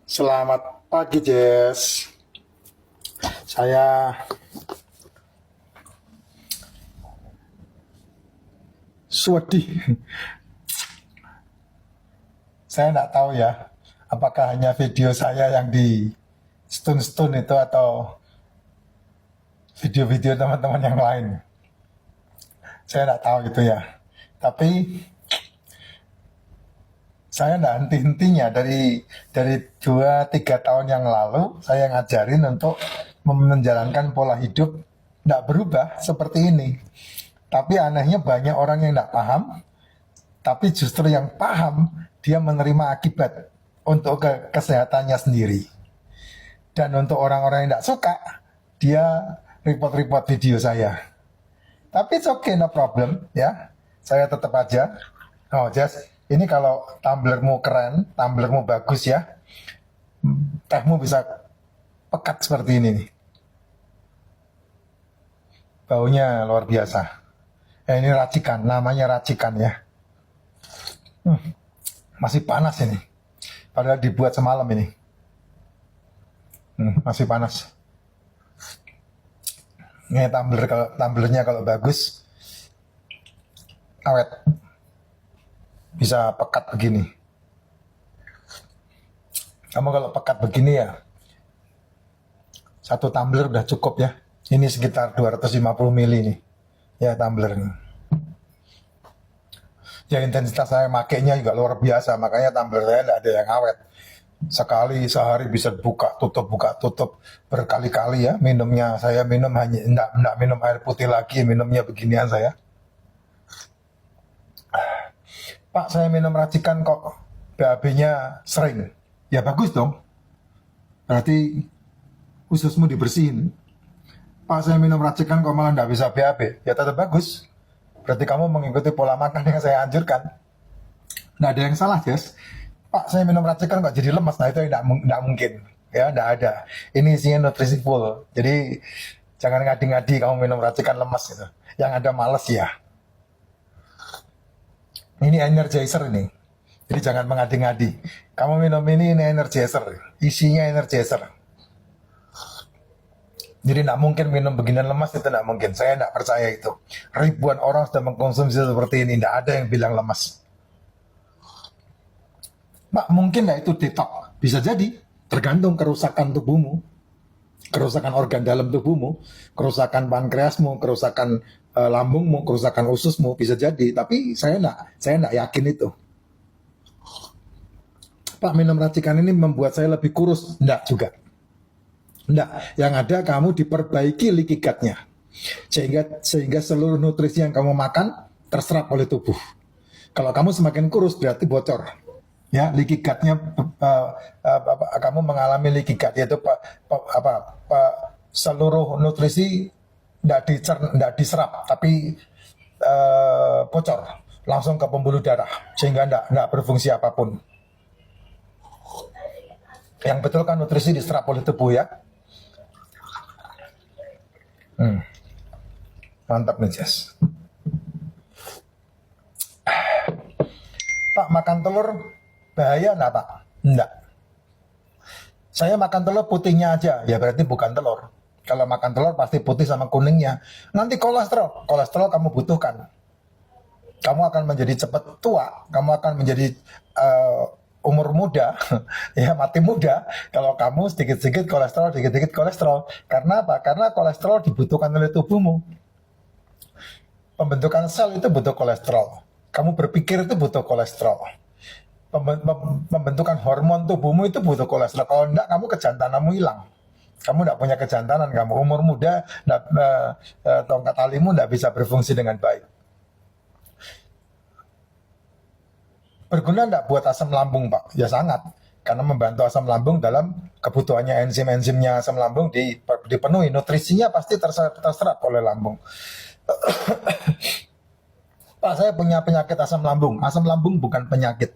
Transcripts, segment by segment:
Selamat pagi, Jess. Saya Swedi. Saya nggak tahu ya, apakah hanya video saya yang di stun-stun itu atau video-video teman-teman yang lain. Saya nggak tahu gitu ya. Tapi saya nggak henti-hentinya dari 2-3 tahun yang lalu saya ngajarin untuk menjalankan pola hidup nggak berubah seperti ini. Tapi anehnya banyak orang yang nggak paham, tapi justru yang paham dia menerima akibat untuk kesehatannya sendiri. Dan untuk orang-orang yang nggak suka, dia report-report video saya. Tapi it's okay, no problem ya. Saya tetap aja. Oh, Jess, ini kalau tumblermu keren, tumblermu bagus ya, tehmu bisa pekat seperti ini nih. Baunya luar biasa. Ini racikan, namanya racikan ya. Masih panas ini. Padahal dibuat semalam ini. Masih panas. Ini tumblernya kalau bagus, awet. Bisa pekat begini. Kamu kalau pekat begini ya, satu tumbler udah cukup ya. Ini sekitar 250 ml nih. Ya tumbler nih. Ya intensitas saya makainya juga luar biasa, makanya tumbler saya tidak ada yang awet. Sekali sehari bisa buka tutup berkali-kali ya minumnya. Saya minum hanya enggak minum air putih lagi, minumnya beginian saya. Pak, saya minum racikan kok BAB-nya sering. Ya bagus dong. Berarti ususmu dibersihin. Pak, saya minum racikan kok malah enggak bisa BAB. Ya tetap bagus. Berarti kamu mengikuti pola makan yang saya anjurkan. Nggak ada yang salah, Jess. Pak, saya minum racikan kok jadi lemas. Nah, itu nggak mungkin. Ya, nggak ada. Ini isinya nutrisi full. Jadi, jangan ngadi-ngadi kamu minum racikan lemas gitu. Yang ada males ya. Ini energizer ini. Jadi jangan mengadi-ngadi. Kamu minum ini energizer. Isinya energizer. Jadi tidak mungkin minum beginian lemas, itu tidak mungkin. Saya tidak percaya itu. Ribuan orang sudah mengkonsumsi seperti ini. Tidak ada yang bilang lemas. Pak, mungkin tidak itu detox? Bisa jadi. Tergantung kerusakan tubuhmu. Kerusakan organ dalam tubuhmu. Kerusakan pankreasmu. Kerusakan lambungmu. Kerusakan ususmu. Bisa jadi. Tapi saya tidak yakin itu. Pak, minum racikan ini membuat saya lebih kurus. Tidak juga. Enggak, yang ada kamu diperbaiki leaky gut-nya. Sehingga seluruh nutrisi yang kamu makan terserap oleh tubuh. Kalau kamu semakin kurus berarti bocor. Ya, leaky gut-nya kamu mengalami leaky gut, yaitu seluruh nutrisi tidak diserap tapi bocor langsung ke pembuluh darah sehingga tidak berfungsi apapun. Yang betul kan nutrisi diserap oleh tubuh ya. Mantap nih, Jess. Pak, makan telur bahaya enggak, Pak? Enggak. Saya makan telur putihnya aja, ya berarti bukan telur. Kalau makan telur pasti putih sama kuningnya. Nanti kolesterol kamu butuhkan. Kamu akan menjadi cepat tua, kamu akan menjadi umur muda, ya mati muda kalau kamu sedikit-sedikit kolesterol. Karena apa? Karena kolesterol dibutuhkan oleh tubuhmu. Pembentukan sel itu butuh kolesterol. Kamu berpikir itu butuh kolesterol. Pembentukan hormon tubuhmu itu butuh kolesterol. Kalau enggak, kamu kejantananmu hilang. Kamu enggak punya kejantanan, kamu umur muda, tongkat talimu enggak bisa berfungsi dengan baik. Berguna enggak buat asam lambung, Pak? Ya sangat. Karena membantu asam lambung dalam kebutuhannya enzim-enzimnya asam lambung dipenuhi. Nutrisinya pasti terserap oleh lambung. Pak, saya punya penyakit asam lambung. Asam lambung bukan penyakit.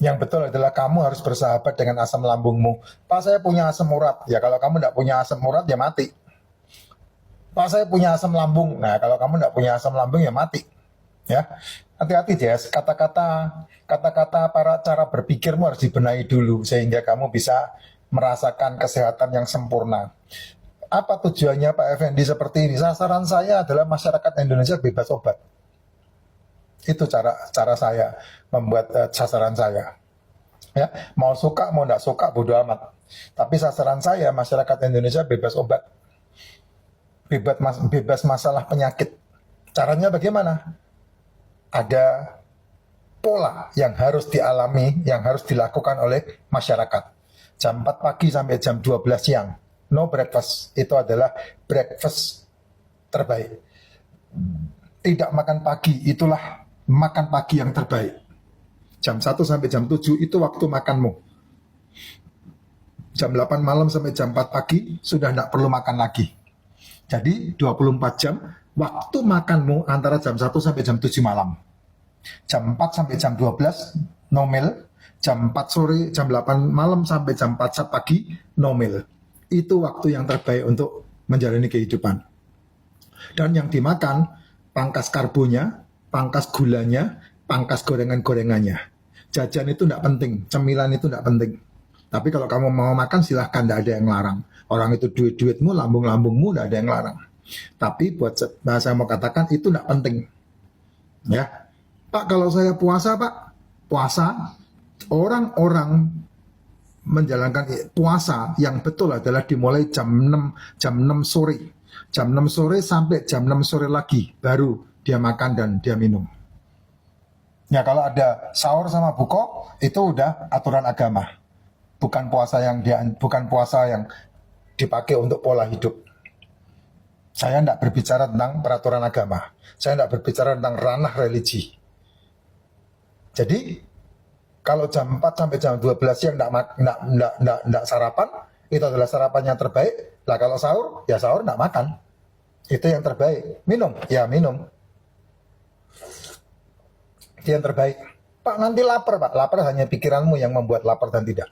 Yang betul adalah kamu harus bersahabat dengan asam lambungmu. Pak, saya punya asam urat. Ya kalau kamu tidak punya asam urat ya mati. Pak, saya punya asam lambung. Nah kalau kamu tidak punya asam lambung ya mati. Ya, hati-hati Jess, kata-kata para cara berpikirmu harus dibenahi dulu sehingga kamu bisa merasakan kesehatan yang sempurna. Apa tujuannya Pak Effendi seperti ini? Sasaran saya adalah masyarakat Indonesia bebas obat. Itu cara saya membuat sasaran saya. Ya, mau suka mau tidak suka bodo amat. Tapi sasaran saya masyarakat Indonesia bebas obat, bebas masalah penyakit. Caranya bagaimana? Ada pola yang harus dialami, yang harus dilakukan oleh masyarakat. Jam 4 pagi sampai jam 12 siang, no breakfast. Itu adalah breakfast terbaik. Tidak makan pagi, itulah makan pagi yang terbaik. Jam 1 sampai jam 7 itu waktu makanmu. Jam 8 malam sampai jam 4 pagi sudah tidak perlu makan lagi. Jadi 24 jam waktu makanmu antara jam 1 sampai jam 7 malam. Jam 4 sampai jam 12 no meal. Jam 4 sore, jam 8 malam sampai jam 4 pagi no meal. Itu waktu yang terbaik untuk menjalani kehidupan. Dan yang dimakan pangkas karbonya, pangkas gulanya, pangkas gorengan-gorengannya. Jajan itu tidak penting, cemilan itu tidak penting. Tapi kalau kamu mau makan silahkan, tidak ada yang larang. Orang itu duit-duitmu, lambung-lambungmu, tidak ada yang larang. Tapi buat saya mau katakan itu tidak penting. Ya, Pak, kalau saya puasa Pak, puasa, orang-orang menjalankan puasa yang betul adalah dimulai jam 6 sore. Jam 6 sore sampai jam 6 sore lagi baru dia makan dan dia minum. Ya, kalau ada sahur sama buko itu udah aturan agama. Bukan puasa yang dipakai untuk pola hidup. Saya tidak berbicara tentang peraturan agama. Saya tidak berbicara tentang ranah religi. Jadi kalau jam 4 sampai jam 12 siang tidak sarapan, itu adalah sarapan yang terbaik. Lah kalau sahur, ya sahur tidak makan. Itu yang terbaik. Minum, ya minum. Itu yang terbaik. Pak, nanti lapar Pak. Lapar hanya pikiranmu yang membuat lapar dan tidak.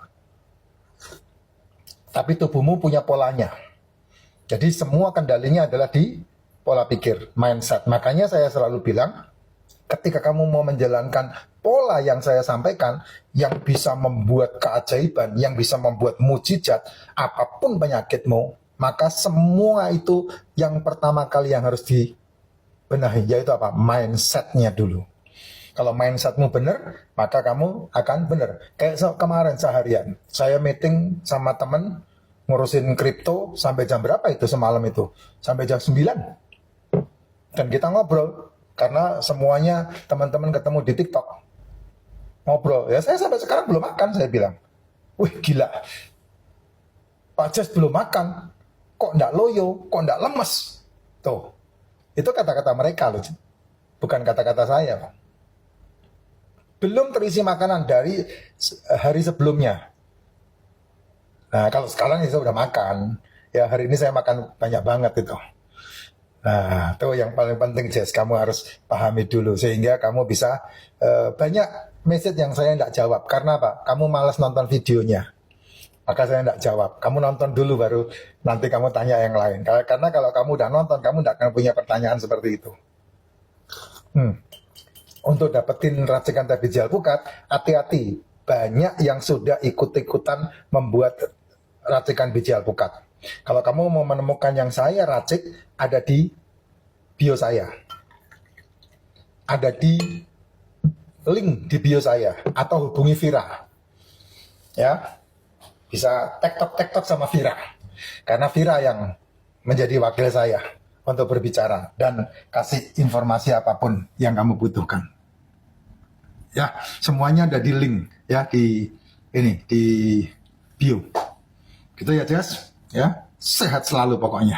Tapi tubuhmu punya polanya. Jadi semua kendalinya adalah di pola pikir, mindset. Makanya saya selalu bilang, ketika kamu mau menjalankan pola yang saya sampaikan, yang bisa membuat keajaiban, yang bisa membuat mujizat, apapun penyakitmu, maka semua itu yang pertama kali yang harus dibenahi, yaitu apa? Mindsetnya dulu. Kalau mindsetmu benar, maka kamu akan benar. Kayak kemarin seharian, saya meeting sama teman, ngurusin kripto sampai jam berapa itu semalam itu? Sampai jam 9. Dan kita ngobrol, karena semuanya teman-teman ketemu di TikTok. Ngobrol, ya saya sampai sekarang belum makan, saya bilang. Wih gila, Pak Jas belum makan, kok ndak loyo, kok ndak lemes. Tuh, itu kata-kata mereka loh, bukan kata-kata saya Pak. Belum terisi makanan dari hari sebelumnya. Nah kalau sekarang saya udah makan, ya hari ini saya makan banyak banget itu. Nah itu yang paling penting Jess, kamu harus pahami dulu sehingga kamu bisa banyak message yang saya tidak jawab. Karena apa? Kamu malas nonton videonya, maka saya tidak jawab. Kamu nonton dulu baru nanti kamu tanya yang lain. Karena kalau kamu udah nonton, kamu tidak akan punya pertanyaan seperti itu. Untuk dapetin racikan teh biji alpukat, hati-hati. Banyak yang sudah ikut-ikutan membuat racikan biji alpukat. Kalau kamu mau menemukan yang saya racik, ada di bio saya. Ada di link di bio saya. Atau hubungi Vira. Ya, bisa tektok sama Vira. Karena Vira yang menjadi wakil saya untuk berbicara dan kasih informasi apapun yang kamu butuhkan. Ya, semuanya ada di link ya di bio. Gitu ya, Jess. Ya, sehat selalu pokoknya.